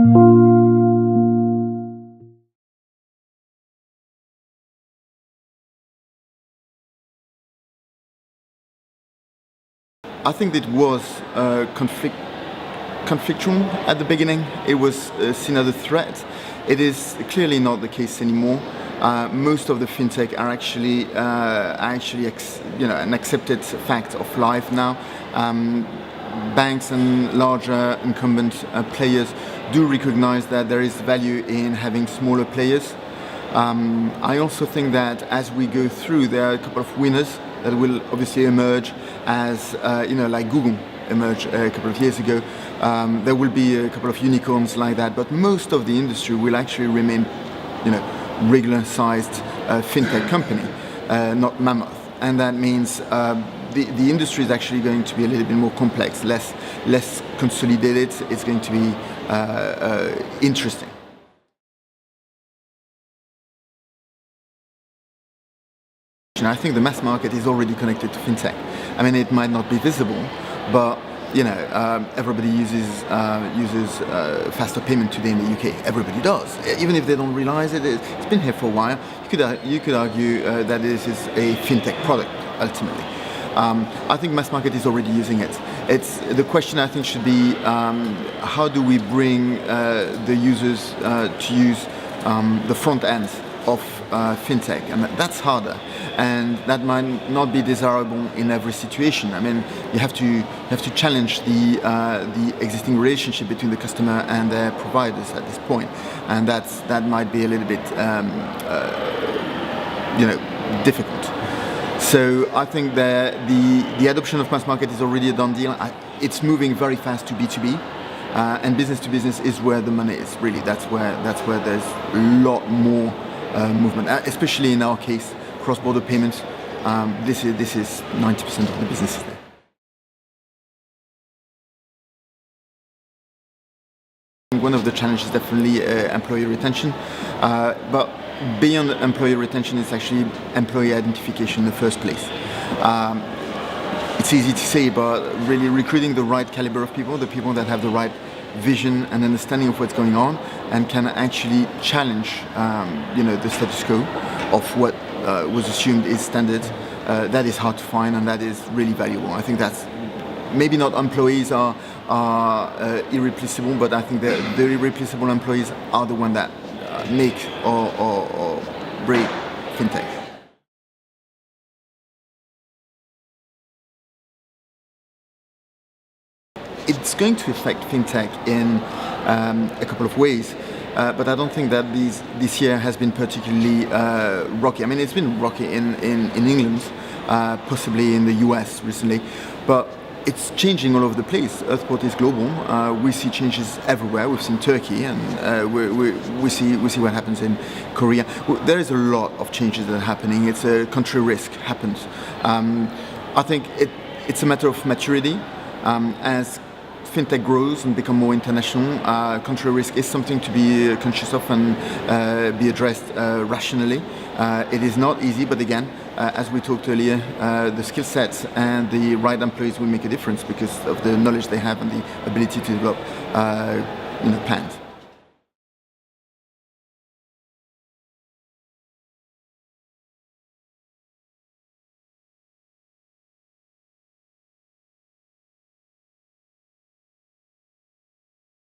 I think it was conflictual at the beginning. It was seen as a threat. It is clearly not the case anymore. Most of the fintech are actually an accepted fact of life now. Banks and larger incumbent players do recognize that there is value in having smaller players. I also think that as we go through, there are a couple of winners that will obviously emerge as, like Google emerged a couple of years ago. There will be a couple of unicorns like that, but most of the industry will actually remain, regular-sized fintech company, not mammoth. And that means the industry is actually going to be a little bit more complex, less consolidated. It's going to be interesting. I think the mass market is already connected to fintech. I mean, it might not be visible, but everybody uses faster payment today in the UK. Everybody does, even if they don't realize it. It's been here for a while. You could argue that this is a fintech product ultimately. I think mass market is already using it. The question I think should be how do we bring the users to use the front end of fintech, and that's harder, and that might not be desirable in every situation. I mean, you have to challenge the existing relationship between the customer and their providers at this point, and that might be a little bit difficult. So I think that the adoption of mass market is already a done deal. It's moving very fast to B2B. And business to business is where the money is. Really, that's where there's a lot more movement, especially in our case, cross-border payments. This is 90% of the businesses there. One of the challenges is definitely employee retention, but beyond employee retention, it's actually employee identification in the first place. It's easy to say, but really recruiting the right caliber of people, the people that have the right vision and understanding of what's going on and can actually challenge the status quo of what was assumed is standard, that is hard to find, and that is really valuable. I think that's maybe not employees are irreplaceable, but I think the irreplaceable employees are the ones that make or break fintech. It's going to affect fintech in a couple of ways, but I don't think that this year has been particularly rocky. I mean, it's been rocky in England, possibly in the US recently, but it's changing all over the place. Earthport is global. We see changes everywhere. We've seen Turkey, and we see what happens in Korea. There is a lot of changes that are happening. It's a country risk happens. I think it's a matter of maturity. As fintech grows and become more international, country risk is something to be conscious of and be addressed rationally. It is not easy, but again, as we talked earlier, the skill sets and the right employees will make a difference because of the knowledge they have and the ability to develop plans.